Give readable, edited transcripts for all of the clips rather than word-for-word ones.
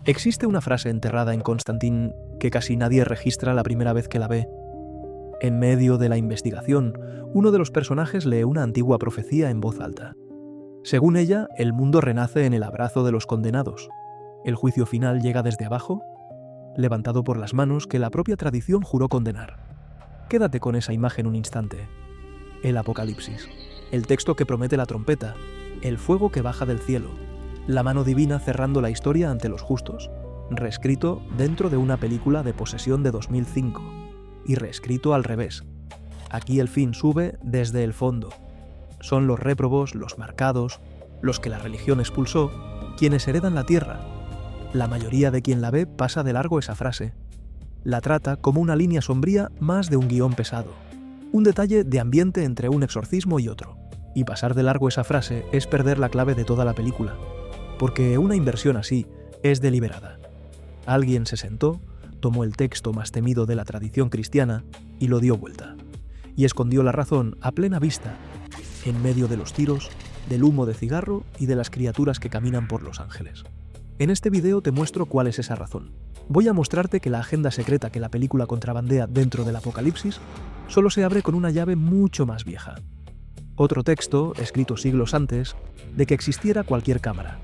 Existe una frase enterrada en Constantine que casi nadie registra la primera vez que la ve. En medio de la investigación, uno de los personajes lee una antigua profecía en voz alta. Según ella, el mundo renace en el abrazo de los condenados. El juicio final llega desde abajo, levantado por las manos que la propia tradición juró condenar. Quédate con esa imagen un instante. El Apocalipsis, el texto que promete la trompeta, el fuego que baja del cielo, la mano divina cerrando la historia ante los justos, reescrito dentro de una película de posesión de 2005 y reescrito al revés. Aquí el fin sube desde el fondo. Son los réprobos, los marcados, los que la religión expulsó, quienes heredan la tierra. La mayoría de quien la ve pasa de largo esa frase. La trata como una línea sombría más de un guión pesado, un detalle de ambiente entre un exorcismo y otro. Y pasar de largo esa frase es perder la clave de toda la película, porque una inversión así es deliberada. Alguien se sentó, tomó el texto más temido de la tradición cristiana y lo dio vuelta, y escondió la razón a plena vista, en medio de los tiros, del humo de cigarro y de las criaturas que caminan por Los Ángeles. En este video te muestro cuál es esa razón. Voy a mostrarte que la agenda secreta que la película contrabandea dentro del Apocalipsis solo se abre con una llave mucho más vieja. Otro texto, escrito siglos antes de que existiera cualquier cámara,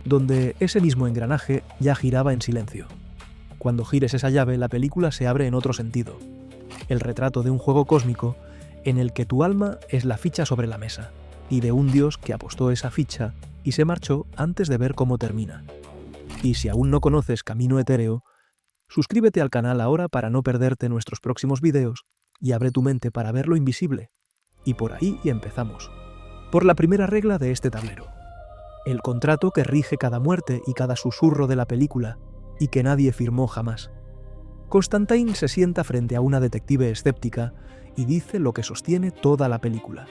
donde ese mismo engranaje ya giraba en silencio. Cuando gires esa llave, la película se abre en otro sentido. El retrato de un juego cósmico en el que tu alma es la ficha sobre la mesa, y de un dios que apostó esa ficha y se marchó antes de ver cómo termina. Y si aún no conoces Camino Etéreo, suscríbete al canal ahora para no perderte nuestros próximos videos y abre tu mente para ver lo invisible. Y por ahí empezamos. Por la primera regla de este tablero. El contrato que rige cada muerte y cada susurro de la película y que nadie firmó jamás. Constantine se sienta frente a una detective escéptica y dice lo que sostiene toda la película.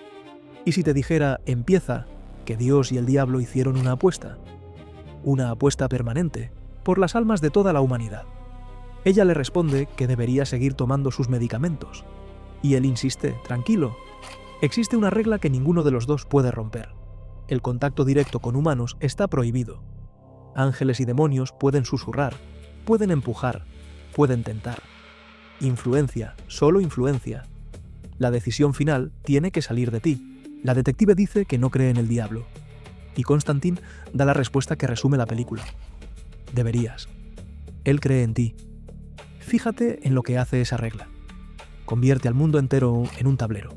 ¿Y si te dijera, empieza, que Dios y el diablo hicieron una apuesta? Una apuesta permanente, por las almas de toda la humanidad. Ella le responde que debería seguir tomando sus medicamentos. Y él insiste, tranquilo, existe una regla que ninguno de los dos puede romper. El contacto directo con humanos está prohibido. Ángeles y demonios pueden susurrar, pueden empujar, pueden tentar. Influencia, solo influencia. La decisión final tiene que salir de ti. La detective dice que no cree en el diablo. Y Constantine da la respuesta que resume la película. Deberías. Él cree en ti. Fíjate en lo que hace esa regla. Convierte al mundo entero en un tablero.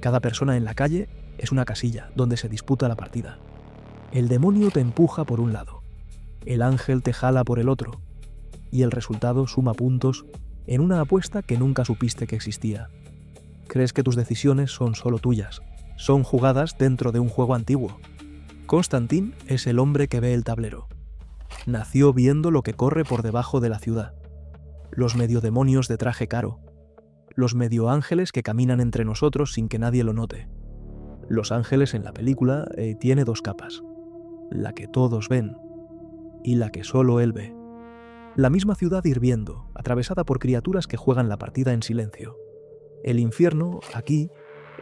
Cada persona en la calle es una casilla donde se disputa la partida. El demonio te empuja por un lado. El ángel te jala por el otro. Y el resultado suma puntos en una apuesta que nunca supiste que existía. Crees que tus decisiones son solo tuyas. Son jugadas dentro de un juego antiguo. Constantine es el hombre que ve el tablero. Nació viendo lo que corre por debajo de la ciudad. Los medio demonios de traje caro. Los medio ángeles que caminan entre nosotros sin que nadie lo note. Los ángeles en la película tiene dos capas. La que todos ven y la que solo él ve. La misma ciudad hirviendo, atravesada por criaturas que juegan la partida en silencio. El infierno, aquí,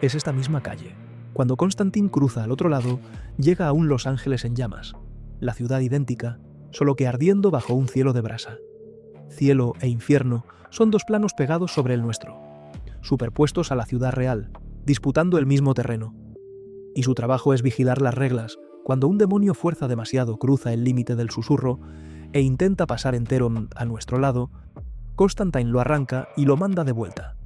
es esta misma calle. Cuando Constantine cruza al otro lado, llega a un Los Ángeles en llamas. La ciudad idéntica, solo que ardiendo bajo un cielo de brasa. Cielo e infierno son dos planos pegados sobre el nuestro, superpuestos a la ciudad real, disputando el mismo terreno. Y su trabajo es vigilar las reglas. Cuando un demonio fuerza demasiado, cruza el límite del susurro e intenta pasar entero a nuestro lado, Constantine lo arranca y lo manda de vuelta.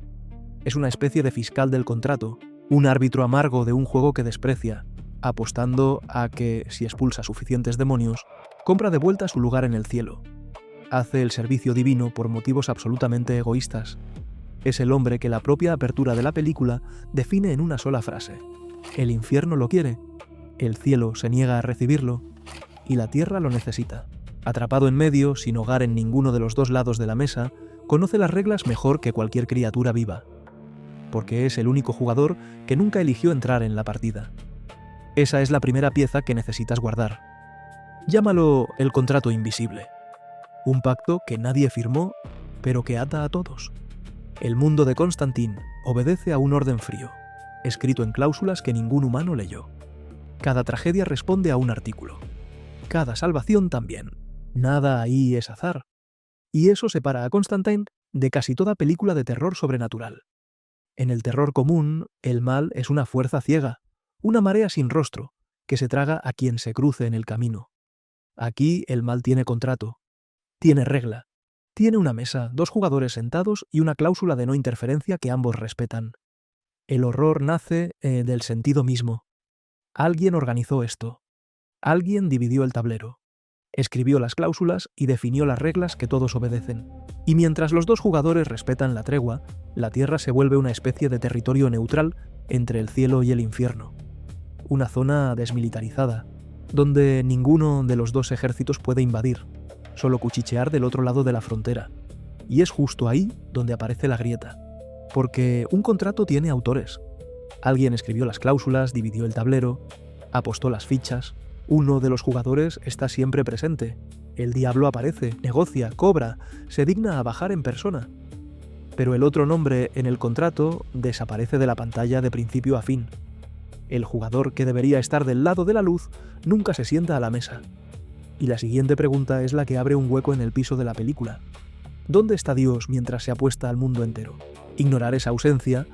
Es una especie de fiscal del contrato, un árbitro amargo de un juego que desprecia, apostando a que, si expulsa suficientes demonios, compra de vuelta su lugar en el cielo. Hace el servicio divino por motivos absolutamente egoístas. Es el hombre que la propia apertura de la película define en una sola frase. El infierno lo quiere, el cielo se niega a recibirlo y la tierra lo necesita. Atrapado en medio, sin hogar en ninguno de los dos lados de la mesa, conoce las reglas mejor que cualquier criatura viva, porque es el único jugador que nunca eligió entrar en la partida. Esa es la primera pieza que necesitas guardar. Llámalo el contrato invisible. Un pacto que nadie firmó, pero que ata a todos. El mundo de Constantine obedece a un orden frío, escrito en cláusulas que ningún humano leyó. Cada tragedia responde a un artículo. Cada salvación también. Nada ahí es azar. Y eso separa a Constantine de casi toda película de terror sobrenatural. En el terror común, el mal es una fuerza ciega, una marea sin rostro, que se traga a quien se cruce en el camino. Aquí el mal tiene contrato, tiene regla, tiene una mesa, 2 jugadores sentados y una cláusula de no interferencia que ambos respetan. El horror nace del sentido mismo. Alguien organizó esto. Alguien dividió el tablero. Escribió las cláusulas y definió las reglas que todos obedecen. Y mientras los 2 jugadores respetan la tregua, la Tierra se vuelve una especie de territorio neutral entre el cielo y el infierno. Una zona desmilitarizada, donde ninguno de los 2 ejércitos puede invadir, solo cuchichear del otro lado de la frontera. Y es justo ahí donde aparece la grieta. Porque un contrato tiene autores. Alguien escribió las cláusulas, dividió el tablero, apostó las fichas. Uno de los jugadores está siempre presente. El diablo aparece, negocia, cobra, se digna a bajar en persona. Pero el otro nombre en el contrato desaparece de la pantalla de principio a fin. El jugador que debería estar del lado de la luz nunca se sienta a la mesa. Y la siguiente pregunta es la que abre un hueco en el piso de la película. ¿Dónde está Dios mientras se apuesta al mundo entero? Ignorar esa ausencia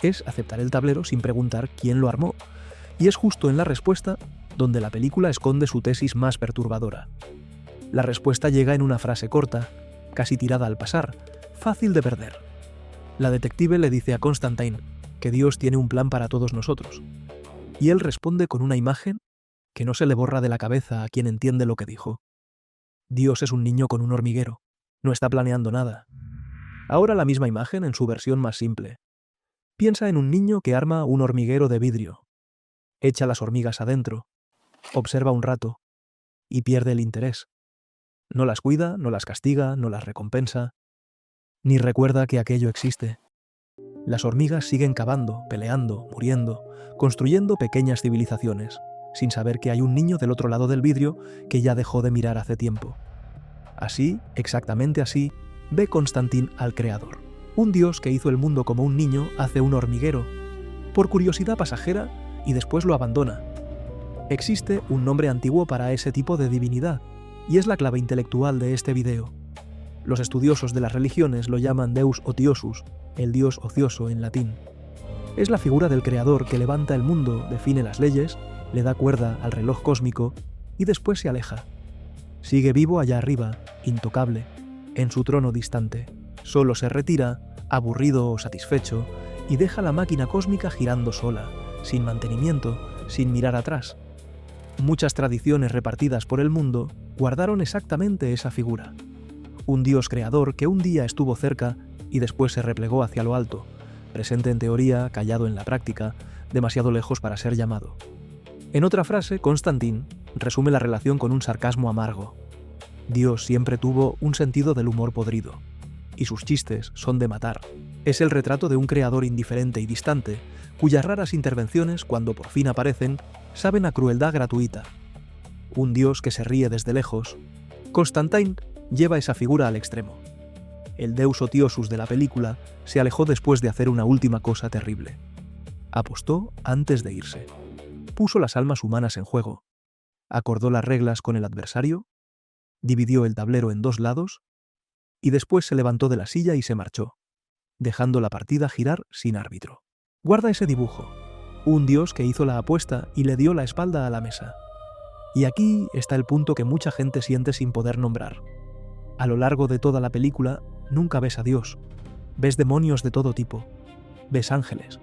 es aceptar el tablero sin preguntar quién lo armó. Y es justo en la respuesta donde la película esconde su tesis más perturbadora. La respuesta llega en una frase corta, casi tirada al pasar, fácil de perder. La detective le dice a Constantine que Dios tiene un plan para todos nosotros. Y él responde con una imagen que no se le borra de la cabeza a quien entiende lo que dijo. Dios es un niño con un hormiguero. No está planeando nada. Ahora la misma imagen en su versión más simple. Piensa en un niño que arma un hormiguero de vidrio. Echa las hormigas adentro. Observa un rato. Y pierde el interés. No las cuida, no las castiga, no las recompensa. Ni recuerda que aquello existe. Las hormigas siguen cavando, peleando, muriendo, construyendo pequeñas civilizaciones, sin saber que hay un niño del otro lado del vidrio que ya dejó de mirar hace tiempo. Así, exactamente así, ve Constantine al Creador. Un Dios que hizo el mundo como un niño hace un hormiguero, por curiosidad pasajera, y después lo abandona. Existe un nombre antiguo para ese tipo de divinidad, y es la clave intelectual de este video. Los estudiosos de las religiones lo llaman Deus Otiosus, el dios ocioso en latín. Es la figura del creador que levanta el mundo, define las leyes, le da cuerda al reloj cósmico y después se aleja. Sigue vivo allá arriba, intocable, en su trono distante. Solo se retira, aburrido o satisfecho, y deja la máquina cósmica girando sola, sin mantenimiento, sin mirar atrás. Muchas tradiciones repartidas por el mundo guardaron exactamente esa figura. Un dios creador que un día estuvo cerca y después se replegó hacia lo alto, presente en teoría, callado en la práctica, demasiado lejos para ser llamado. En otra frase, Constantine resume la relación con un sarcasmo amargo. Dios siempre tuvo un sentido del humor podrido, y sus chistes son de matar. Es el retrato de un creador indiferente y distante, cuyas raras intervenciones, cuando por fin aparecen, saben a crueldad gratuita. Un dios que se ríe desde lejos. Constantine lleva esa figura al extremo. El Deus Otiosus de la película se alejó después de hacer una última cosa terrible. Apostó antes de irse. Puso las almas humanas en juego. Acordó las reglas con el adversario, dividió el tablero en 2 lados y después se levantó de la silla y se marchó, dejando la partida girar sin árbitro. Guarda ese dibujo. Un dios que hizo la apuesta y le dio la espalda a la mesa. Y aquí está el punto que mucha gente siente sin poder nombrar. A lo largo de toda la película, nunca ves a Dios. Ves demonios de todo tipo. Ves ángeles.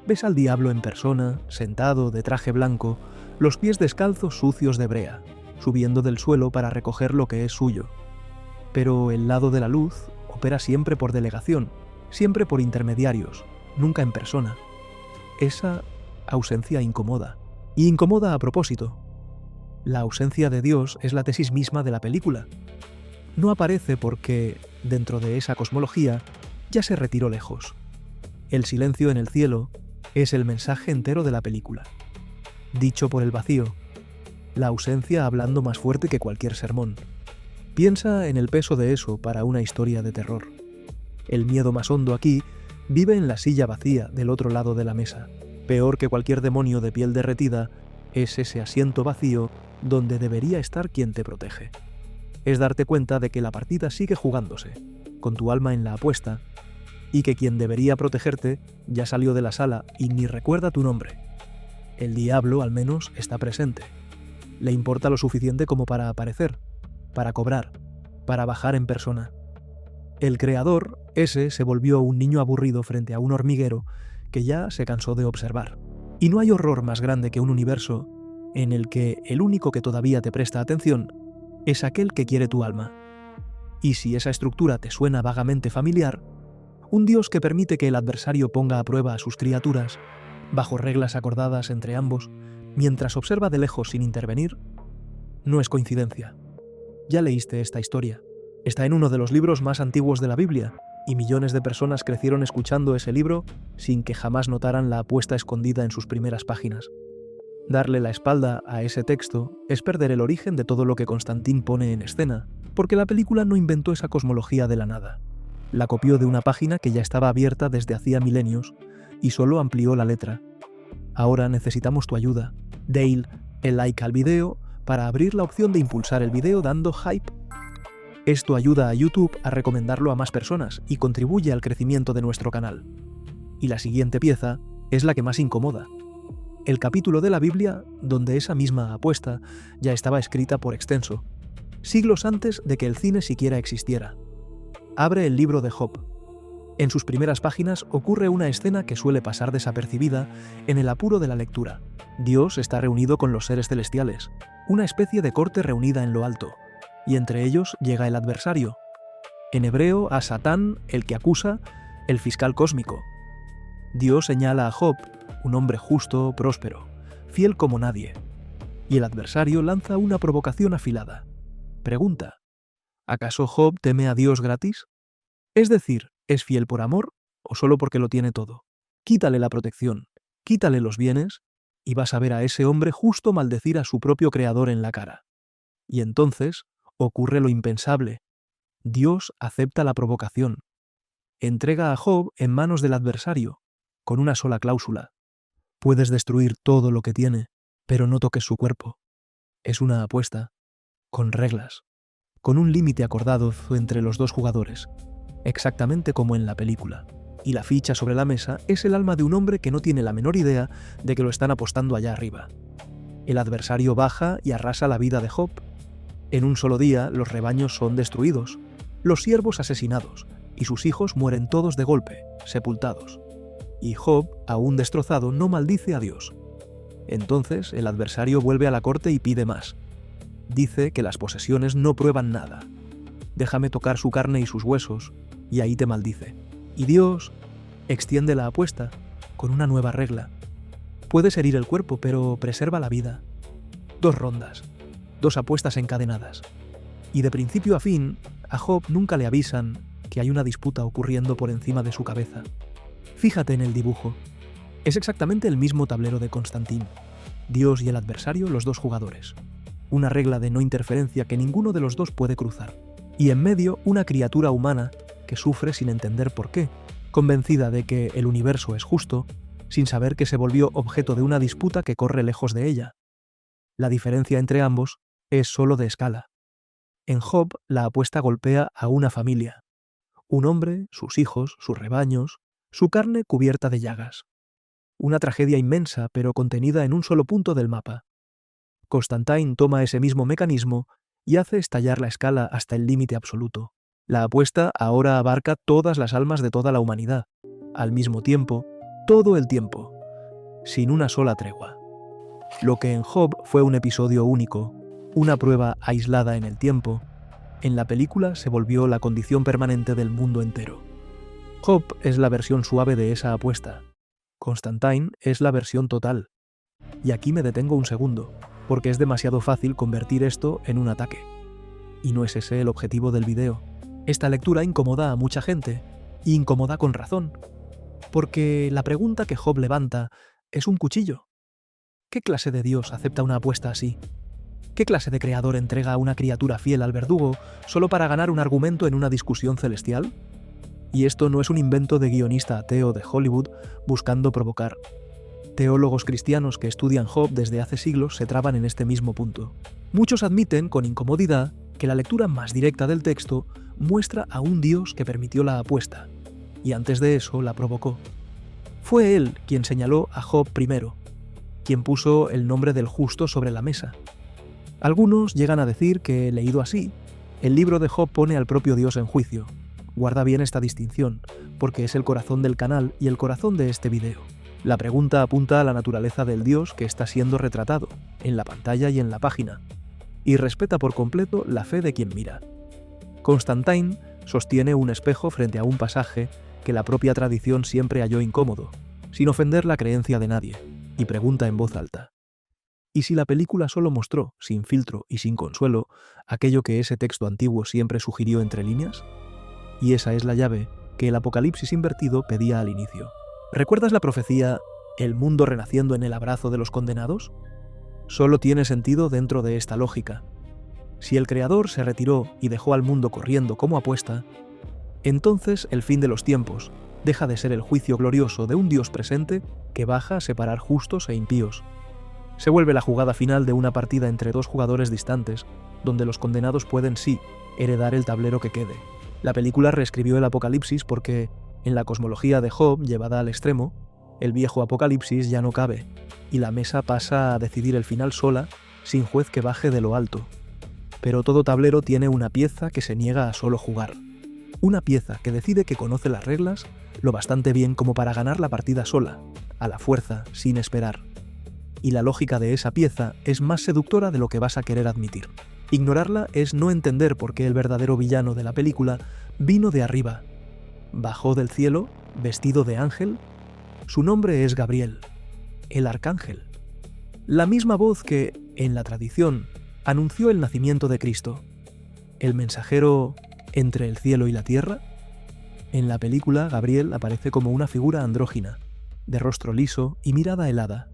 Ves al diablo en persona, sentado, de traje blanco, los pies descalzos sucios de brea, subiendo del suelo para recoger lo que es suyo. Pero el lado de la luz opera siempre por delegación, siempre por intermediarios, nunca en persona. Esa ausencia incomoda. Y incomoda a propósito. La ausencia de Dios es la tesis misma de la película. No aparece porque, dentro de esa cosmología, ya se retiró lejos. El silencio en el cielo es el mensaje entero de la película. Dicho por el vacío, la ausencia hablando más fuerte que cualquier sermón. Piensa en el peso de eso para una historia de terror. El miedo más hondo aquí vive en la silla vacía del otro lado de la mesa. Peor que cualquier demonio de piel derretida es ese asiento vacío donde debería estar quien te protege. es darte cuenta de que la partida sigue jugándose, con tu alma en la apuesta, y que quien debería protegerte ya salió de la sala y ni recuerda tu nombre. El diablo, al menos, está presente. Le importa lo suficiente como para aparecer, para cobrar, para bajar en persona. El creador, ese, se volvió un niño aburrido frente a un hormiguero que ya se cansó de observar. Y no hay horror más grande que un universo en el que el único que todavía te presta atención es aquel que quiere tu alma. Y si esa estructura te suena vagamente familiar, un Dios que permite que el adversario ponga a prueba a sus criaturas, bajo reglas acordadas entre ambos, mientras observa de lejos sin intervenir, no es coincidencia. Ya leíste esta historia. Está en uno de los libros más antiguos de la Biblia, y millones de personas crecieron escuchando ese libro sin que jamás notaran la apuesta escondida en sus primeras páginas. Darle la espalda a ese texto es perder el origen de todo lo que Constantin pone en escena, porque la película no inventó esa cosmología de la nada. La copió de una página que ya estaba abierta desde hacía milenios y solo amplió la letra. Ahora necesitamos tu ayuda. Dale el like al video para abrir la opción de impulsar el video dando hype. Esto ayuda a YouTube a recomendarlo a más personas y contribuye al crecimiento de nuestro canal. Y la siguiente pieza es la que más incomoda. El capítulo de la Biblia donde esa misma apuesta ya estaba escrita por extenso, siglos antes de que el cine siquiera existiera. Abre el libro de Job. En sus primeras páginas ocurre una escena que suele pasar desapercibida en el apuro de la lectura. Dios está reunido con los seres celestiales, una especie de corte reunida en lo alto, y entre ellos llega el adversario. En hebreo, a Satán, el que acusa, el fiscal cósmico. Dios señala a Job, un hombre justo, próspero, fiel como nadie, y el adversario lanza una provocación afilada. Pregunta: ¿acaso Job teme a Dios gratis? Es decir, ¿es fiel por amor o solo porque lo tiene todo? Quítale la protección, quítale los bienes, y vas a ver a ese hombre justo maldecir a su propio creador en la cara. Y entonces ocurre lo impensable. Dios acepta la provocación. Entrega a Job en manos del adversario, con una sola cláusula. Puedes destruir todo lo que tiene, pero no toques su cuerpo. Es una apuesta, con reglas, con un límite acordado entre los dos jugadores, exactamente como en la película. Y la ficha sobre la mesa es el alma de un hombre que no tiene la menor idea de que lo están apostando allá arriba. El adversario baja y arrasa la vida de Job. En un solo día los rebaños son destruidos, los siervos asesinados, y sus hijos mueren todos de golpe, sepultados. Y Job, aún destrozado, no maldice a Dios. Entonces el adversario vuelve a la corte y pide más. Dice que las posesiones no prueban nada. Déjame tocar su carne y sus huesos, y ahí te maldice. Y Dios extiende la apuesta con una nueva regla. Puedes herir el cuerpo, pero preserva la vida. 2 rondas, 2 apuestas encadenadas. Y de principio a fin, a Job nunca le avisan que hay una disputa ocurriendo por encima de su cabeza. Fíjate en el dibujo. Es exactamente el mismo tablero de Constantin. Dios y el adversario, los 2 jugadores. Una regla de no interferencia que ninguno de los 2 puede cruzar. Y en medio, una criatura humana que sufre sin entender por qué, convencida de que el universo es justo, sin saber que se volvió objeto de una disputa que corre lejos de ella. La diferencia entre ambos es solo de escala. En Job, la apuesta golpea a una familia. Un hombre, sus hijos, sus rebaños, su carne cubierta de llagas. Una tragedia inmensa, pero contenida en un solo punto del mapa. Constantin toma ese mismo mecanismo y hace estallar la escala hasta el límite absoluto. La apuesta ahora abarca todas las almas de toda la humanidad, al mismo tiempo, todo el tiempo, sin una sola tregua. Lo que en Job fue un episodio único, una prueba aislada en el tiempo, en la película se volvió la condición permanente del mundo entero. Job es la versión suave de esa apuesta. Constantin es la versión total. Y aquí me detengo un segundo, porque es demasiado fácil convertir esto en un ataque. Y no es ese el objetivo del video. Esta lectura incomoda a mucha gente, y incomoda con razón, porque la pregunta que Job levanta es un cuchillo. ¿Qué clase de Dios acepta una apuesta así? ¿Qué clase de creador entrega a una criatura fiel al verdugo solo para ganar un argumento en una discusión celestial? Y esto no es un invento de guionista ateo de Hollywood buscando provocar. Teólogos cristianos que estudian Job desde hace siglos se traban en este mismo punto. Muchos admiten, con incomodidad, que la lectura más directa del texto muestra a un Dios que permitió la apuesta, y antes de eso la provocó. Fue él quien señaló a Job primero, quien puso el nombre del justo sobre la mesa. Algunos llegan a decir que, leído así, el libro de Job pone al propio Dios en juicio. Guarda bien esta distinción, porque es el corazón del canal y el corazón de este video. La pregunta apunta a la naturaleza del Dios que está siendo retratado, en la pantalla y en la página, y respeta por completo la fe de quien mira. Constantine sostiene un espejo frente a un pasaje que la propia tradición siempre halló incómodo, sin ofender la creencia de nadie, y pregunta en voz alta: ¿y si la película solo mostró, sin filtro y sin consuelo, aquello que ese texto antiguo siempre sugirió entre líneas? Y esa es la llave que el Apocalipsis invertido pedía al inicio. ¿Recuerdas la profecía «el mundo renaciendo en el abrazo de los condenados»? Solo tiene sentido dentro de esta lógica. Si el Creador se retiró y dejó al mundo corriendo como apuesta, entonces el fin de los tiempos deja de ser el juicio glorioso de un Dios presente que baja a separar justos e impíos. Se vuelve la jugada final de una partida entre dos jugadores distantes, donde los condenados pueden sí heredar el tablero que quede. La película reescribió el Apocalipsis porque, en la cosmología de Job llevada al extremo, el viejo Apocalipsis ya no cabe, y la mesa pasa a decidir el final sola, sin juez que baje de lo alto. Pero todo tablero tiene una pieza que se niega a solo jugar. Una pieza que decide que conoce las reglas lo bastante bien como para ganar la partida sola, a la fuerza, sin esperar. Y la lógica de esa pieza es más seductora de lo que vas a querer admitir. Ignorarla es no entender por qué el verdadero villano de la película vino de arriba. Bajó del cielo, vestido de ángel. Su nombre es Gabriel, el arcángel. La misma voz que, en la tradición, anunció el nacimiento de Cristo. El mensajero entre el cielo y la tierra. En la película, Gabriel aparece como una figura andrógina, de rostro liso y mirada helada,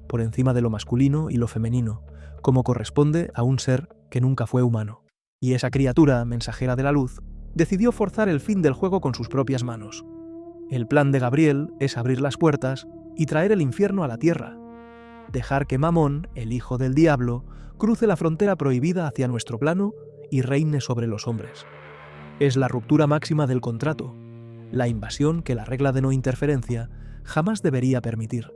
por encima de lo masculino y lo femenino, como corresponde a un ser que nunca fue humano. Y esa criatura, mensajera de la luz, decidió forzar el fin del juego con sus propias manos. El plan de Gabriel es abrir las puertas y traer el infierno a la tierra. Dejar que Mamón, el hijo del diablo, cruce la frontera prohibida hacia nuestro plano y reine sobre los hombres. Es la ruptura máxima del contrato, la invasión que la regla de no interferencia jamás debería permitir.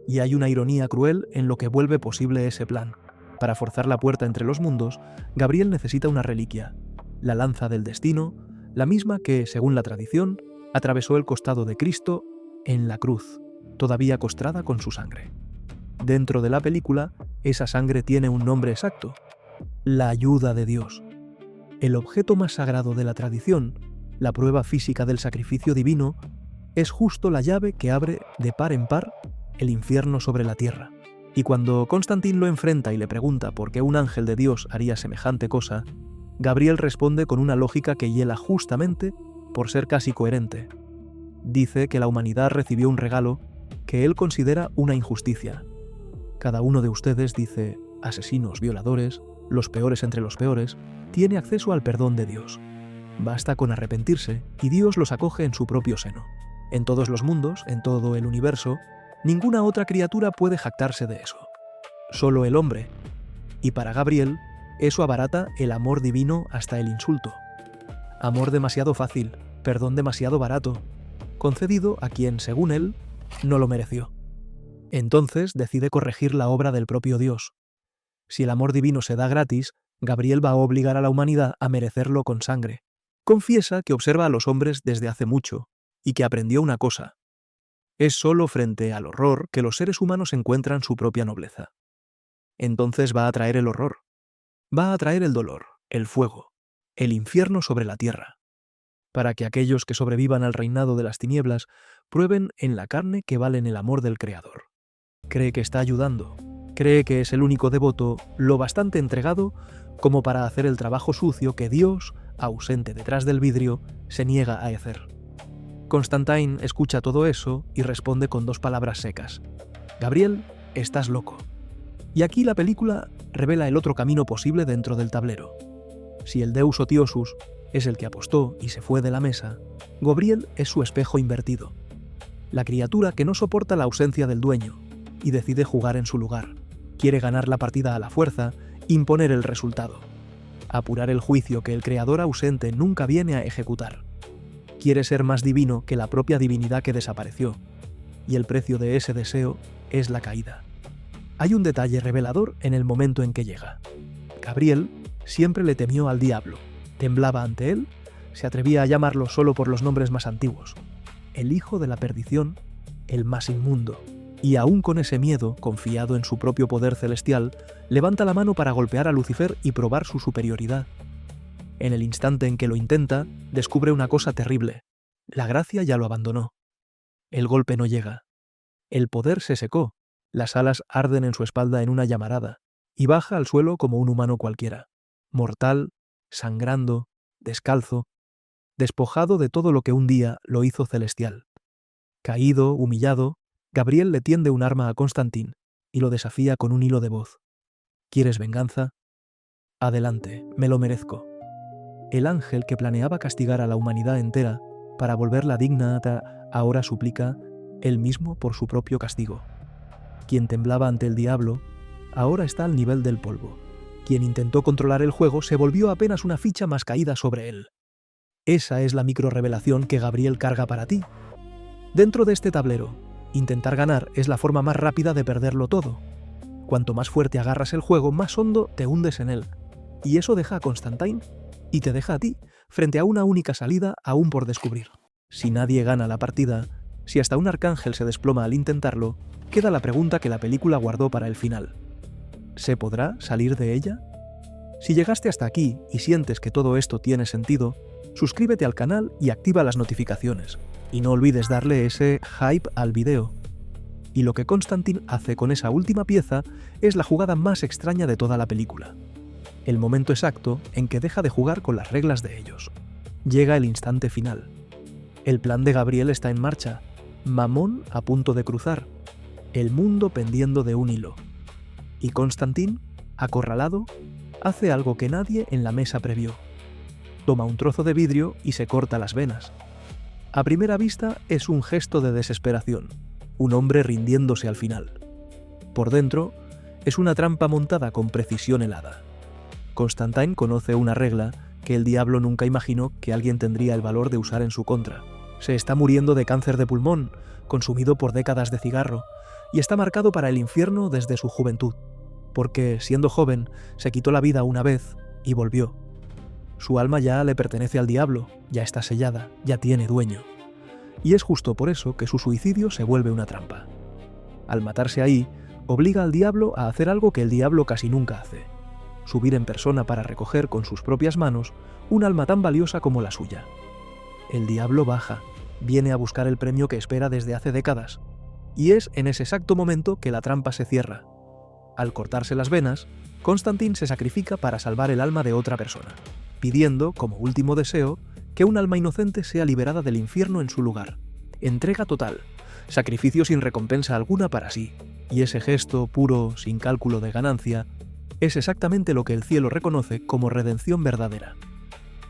Y hay una ironía cruel en lo que vuelve posible ese plan. Para forzar la puerta entre los mundos, Gabriel necesita una reliquia, la lanza del destino, la misma que, según la tradición, atravesó el costado de Cristo en la cruz, todavía costrada con su sangre. Dentro de la película, esa sangre tiene un nombre exacto: la ayuda de Dios. El objeto más sagrado de la tradición, la prueba física del sacrificio divino, es justo la llave que abre de par en par el infierno sobre la tierra. Y cuando Constantine lo enfrenta y le pregunta por qué un ángel de Dios haría semejante cosa, Gabriel responde con una lógica que hiela justamente por ser casi coherente. Dice que la humanidad recibió un regalo que él considera una injusticia. Cada uno de ustedes, dice, asesinos, violadores, los peores entre los peores, tiene acceso al perdón de Dios. Basta con arrepentirse y Dios los acoge en su propio seno. En todos los mundos, en todo el universo, ninguna otra criatura puede jactarse de eso. Solo el hombre. Y para Gabriel, eso abarata el amor divino hasta el insulto. Amor demasiado fácil, perdón demasiado barato, concedido a quien, según él, no lo mereció. Entonces decide corregir la obra del propio Dios. Si el amor divino se da gratis, Gabriel va a obligar a la humanidad a merecerlo con sangre. Confiesa que observa a los hombres desde hace mucho y que aprendió una cosa: es solo frente al horror que los seres humanos encuentran su propia nobleza. Entonces va a traer el horror, va a traer el dolor, el fuego, el infierno sobre la tierra, para que aquellos que sobrevivan al reinado de las tinieblas prueben en la carne que valen el amor del Creador. Cree que está ayudando, cree que es el único devoto lo bastante entregado como para hacer el trabajo sucio que Dios, ausente detrás del vidrio, se niega a hacer. Constantine escucha todo eso y responde con dos palabras secas: Gabriel, estás loco. Y aquí la película revela el otro camino posible dentro del tablero. Si el Deus Otiosus es el que apostó y se fue de la mesa, Gabriel es su espejo invertido, la criatura que no soporta la ausencia del dueño y decide jugar en su lugar. Quiere ganar la partida a la fuerza, imponer el resultado. apurar el juicio que el creador ausente nunca viene a ejecutar. Quiere ser más divino que la propia divinidad que desapareció, y el precio de ese deseo es la caída. Hay un detalle revelador en el momento en que llega. Gabriel siempre le temió al diablo, temblaba ante él, se atrevía a llamarlo solo por los nombres más antiguos. El hijo de la perdición, el más inmundo. Y aún con ese miedo, confiado en su propio poder celestial, levanta la mano para golpear a Lucifer y probar su superioridad. En el instante en que lo intenta, descubre una cosa terrible. La gracia ya lo abandonó. El golpe no llega. El poder se secó. Las alas arden en su espalda en una llamarada, y baja al suelo como un humano cualquiera. Mortal, sangrando, descalzo, despojado de todo lo que un día lo hizo celestial. Caído, humillado, Gabriel le tiende un arma a Constantin y lo desafía con un hilo de voz. ¿Quieres venganza? Adelante, me lo merezco. El ángel que planeaba castigar a la humanidad entera para volverla digna, ahora suplica él mismo por su propio castigo. Quien temblaba ante el diablo, ahora está al nivel del polvo. Quien intentó controlar el juego se volvió apenas una ficha más caída sobre él. Esa es la microrrevelación que Gabriel carga para ti. Dentro de este tablero, intentar ganar es la forma más rápida de perderlo todo. Cuanto más fuerte agarras el juego, más hondo te hundes en él. Y eso deja a Constantine y te deja a ti, frente a una única salida aún por descubrir. Si nadie gana la partida, si hasta un arcángel se desploma al intentarlo, queda la pregunta que la película guardó para el final. ¿Se podrá salir de ella? Si llegaste hasta aquí y sientes que todo esto tiene sentido, suscríbete al canal y activa las notificaciones. Y no olvides darle ese hype al video. Y lo que Constantine hace con esa última pieza es la jugada más extraña de toda la película. El momento exacto en que deja de jugar con las reglas de ellos. Llega el instante final. El plan de Gabriel está en marcha. Mamón a punto de cruzar. El mundo pendiendo de un hilo. Y Constantine, acorralado, hace algo que nadie en la mesa previó. Toma un trozo de vidrio y se corta las venas. A primera vista es un gesto de desesperación, un hombre rindiéndose al final. Por dentro, es una trampa montada con precisión helada. Constantine conoce una regla que el diablo nunca imaginó que alguien tendría el valor de usar en su contra. Se está muriendo de cáncer de pulmón, consumido por décadas de cigarro, y está marcado para el infierno desde su juventud, porque, siendo joven, se quitó la vida una vez y volvió. Su alma ya le pertenece al diablo, ya está sellada, ya tiene dueño. Y es justo por eso que su suicidio se vuelve una trampa. Al matarse ahí, obliga al diablo a hacer algo que el diablo casi nunca hace: subir en persona para recoger con sus propias manos un alma tan valiosa como la suya. El diablo baja, viene a buscar el premio que espera desde hace décadas, y es en ese exacto momento que la trampa se cierra. Al cortarse las venas, Constantine se sacrifica para salvar el alma de otra persona, pidiendo, como último deseo, que un alma inocente sea liberada del infierno en su lugar. Entrega total, sacrificio sin recompensa alguna para sí, y ese gesto puro, sin cálculo de ganancia, es exactamente lo que el cielo reconoce como redención verdadera.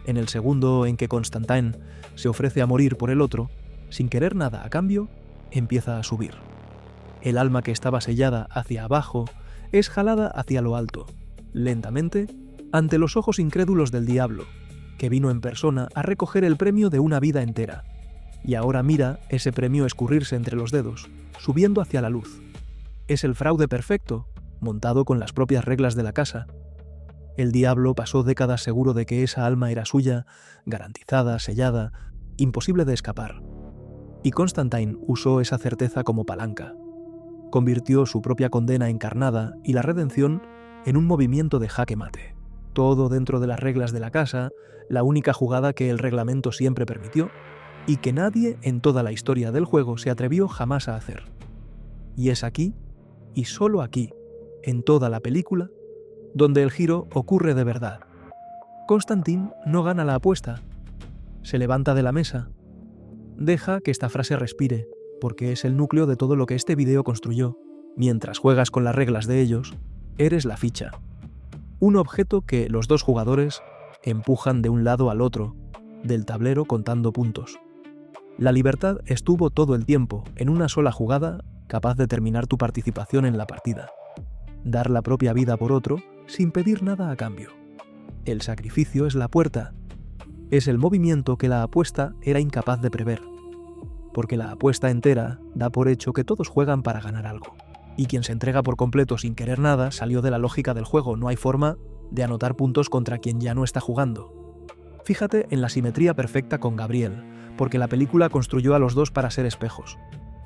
En el segundo en que Constantine se ofrece a morir por el otro, sin querer nada a cambio, empieza a subir. El alma que estaba sellada hacia abajo es jalada hacia lo alto, lentamente, ante los ojos incrédulos del diablo, que vino en persona a recoger el premio de una vida entera, y ahora mira ese premio escurrirse entre los dedos, subiendo hacia la luz. Es el fraude perfecto, montado con las propias reglas de la casa. El diablo pasó décadas seguro de que esa alma era suya, garantizada, sellada, imposible de escapar. Y Constantine usó esa certeza como palanca. Convirtió su propia condena encarnada y la redención en un movimiento de jaque mate. Todo dentro de las reglas de la casa, la única jugada que el reglamento siempre permitió y que nadie en toda la historia del juego se atrevió jamás a hacer. Y es aquí, y solo aquí, en toda la película, donde el giro ocurre de verdad. Constantine no gana la apuesta. Se levanta de la mesa. Deja que esta frase respire, porque es el núcleo de todo lo que este video construyó. Mientras juegas con las reglas de ellos, eres la ficha. Un objeto que los dos jugadores empujan de un lado al otro del tablero contando puntos. La libertad estuvo todo el tiempo en una sola jugada capaz de terminar tu participación en la partida. Dar la propia vida por otro sin pedir nada a cambio. El sacrificio es la puerta. Es el movimiento que la apuesta era incapaz de prever. Porque la apuesta entera da por hecho que todos juegan para ganar algo. Y quien se entrega por completo sin querer nada salió de la lógica del juego. No hay forma de anotar puntos contra quien ya no está jugando. Fíjate en la simetría perfecta con Gabriel, porque la película construyó a los dos para ser espejos.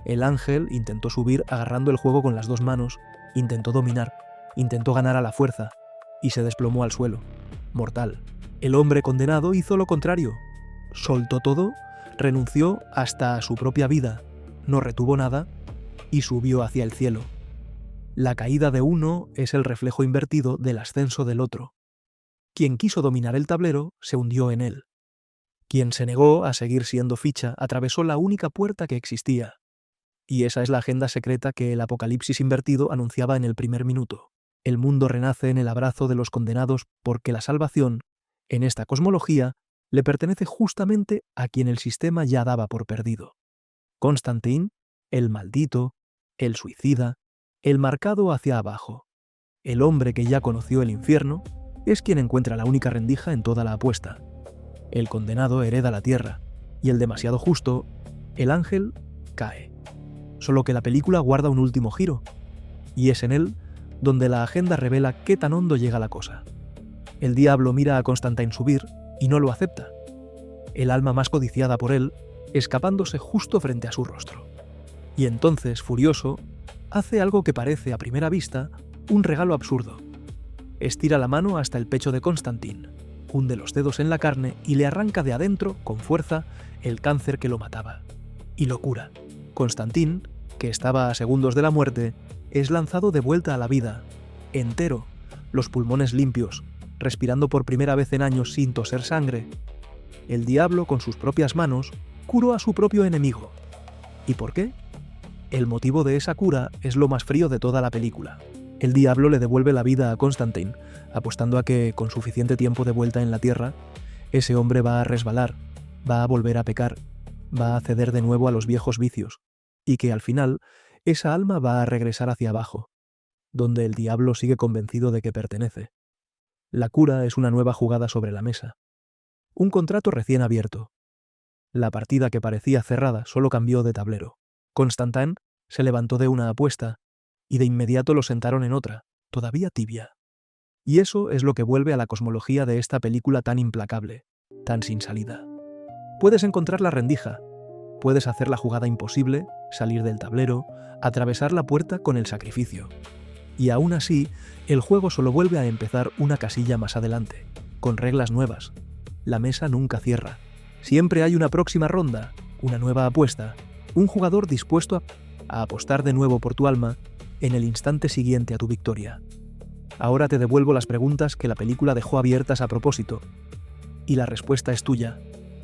El ángel intentó subir agarrando el juego con las dos manos, intentó dominar, intentó ganar a la fuerza, y se desplomó al suelo. Mortal. El hombre condenado hizo lo contrario. Soltó todo, renunció hasta a su propia vida, no retuvo nada, y subió hacia el cielo. La caída de uno es el reflejo invertido del ascenso del otro. Quien quiso dominar el tablero se hundió en él. Quien se negó a seguir siendo ficha atravesó la única puerta que existía. Y esa es la agenda secreta que el apocalipsis invertido anunciaba en el primer minuto. El mundo renace en el abrazo de los condenados porque la salvación, en esta cosmología, le pertenece justamente a quien el sistema ya daba por perdido. Constantine, el maldito, el suicida, el marcado hacia abajo. El hombre que ya conoció el infierno es quien encuentra la única rendija en toda la apuesta. El condenado hereda la tierra, y el demasiado justo, el ángel, cae. Solo que la película guarda un último giro, y es en él donde la agenda revela qué tan hondo llega la cosa. El diablo mira a Constantine subir y no lo acepta. El alma más codiciada por él, escapándose justo frente a su rostro. Y entonces, furioso, hace algo que parece a primera vista un regalo absurdo. Estira la mano hasta el pecho de Constantine, hunde los dedos en la carne y le arranca de adentro, con fuerza, el cáncer que lo mataba. Y lo cura. Constantine, que estaba a segundos de la muerte, es lanzado de vuelta a la vida, entero, los pulmones limpios, respirando por primera vez en años sin toser sangre. El diablo, con sus propias manos, curó a su propio enemigo. ¿Y por qué? El motivo de esa cura es lo más frío de toda la película. El diablo le devuelve la vida a Constantine, apostando a que, con suficiente tiempo de vuelta en la tierra, ese hombre va a resbalar, va a volver a pecar, va a ceder de nuevo a los viejos vicios, y que al final esa alma va a regresar hacia abajo, donde el diablo sigue convencido de que pertenece. La cura es una nueva jugada sobre la mesa. Un contrato recién abierto. La partida que parecía cerrada solo cambió de tablero. Constantine se levantó de una apuesta y de inmediato lo sentaron en otra, todavía tibia. Y eso es lo que vuelve a la cosmología de esta película tan implacable, tan sin salida. Puedes encontrar la rendija, puedes hacer la jugada imposible, salir del tablero, atravesar la puerta con el sacrificio. Y aún así, el juego solo vuelve a empezar una casilla más adelante, con reglas nuevas. La mesa nunca cierra. Siempre hay una próxima ronda, una nueva apuesta, un jugador dispuesto a apostar de nuevo por tu alma en el instante siguiente a tu victoria. Ahora te devuelvo las preguntas que la película dejó abiertas a propósito. Y la respuesta es tuya,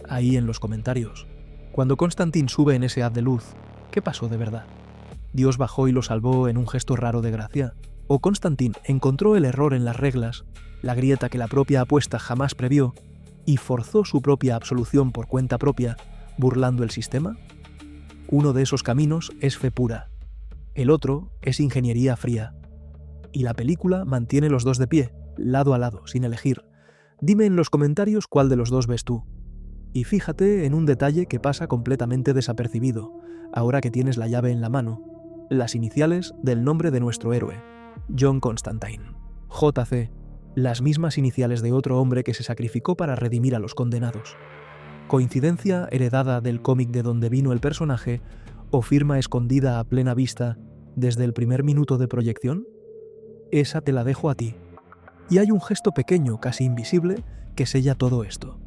ahí en los comentarios. Cuando Constantine sube en ese haz de luz, ¿qué pasó de verdad? ¿Dios bajó y lo salvó en un gesto raro de gracia? ¿O Constantine encontró el error en las reglas, la grieta que la propia apuesta jamás previó, y forzó su propia absolución por cuenta propia, burlando el sistema? Uno de esos caminos es fe pura. El otro es ingeniería fría. Y la película mantiene los dos de pie, lado a lado, sin elegir. Dime en los comentarios cuál de los dos ves tú. Y fíjate en un detalle que pasa completamente desapercibido, ahora que tienes la llave en la mano. Las iniciales del nombre de nuestro héroe, John Constantine. JC, las mismas iniciales de otro hombre que se sacrificó para redimir a los condenados. ¿Coincidencia heredada del cómic de donde vino el personaje o firma escondida a plena vista desde el primer minuto de proyección? Esa te la dejo a ti. Y hay un gesto pequeño, casi invisible, que sella todo esto.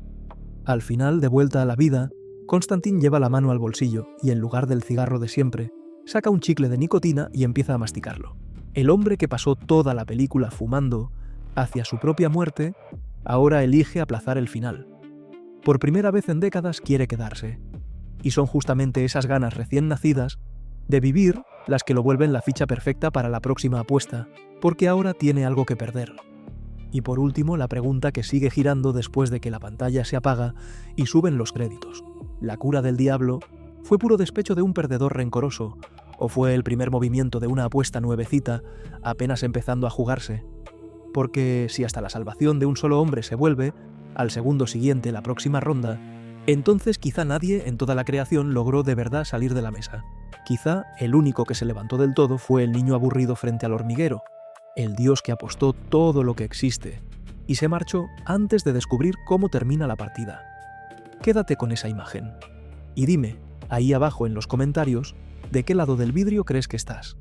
Al final, de vuelta a la vida, Constantine lleva la mano al bolsillo y en lugar del cigarro de siempre, saca un chicle de nicotina y empieza a masticarlo. El hombre que pasó toda la película fumando hacia su propia muerte, ahora elige aplazar el final. Por primera vez en décadas quiere quedarse. Y son justamente esas ganas recién nacidas de vivir las que lo vuelven la ficha perfecta para la próxima apuesta, porque ahora tiene algo que perder. Y por último, la pregunta que sigue girando después de que la pantalla se apaga y suben los créditos. ¿La cura del diablo fue puro despecho de un perdedor rencoroso o fue el primer movimiento de una apuesta nuevecita apenas empezando a jugarse? porque si hasta la salvación de un solo hombre se vuelve, al segundo siguiente la próxima ronda, entonces quizá nadie en toda la creación logró de verdad salir de la mesa. Quizá el único que se levantó del todo fue el niño aburrido frente al hormiguero, el dios que apostó todo lo que existe, y se marchó antes de descubrir cómo termina la partida. Quédate con esa imagen. Y dime, ahí abajo en los comentarios, ¿de qué lado del vidrio crees que estás?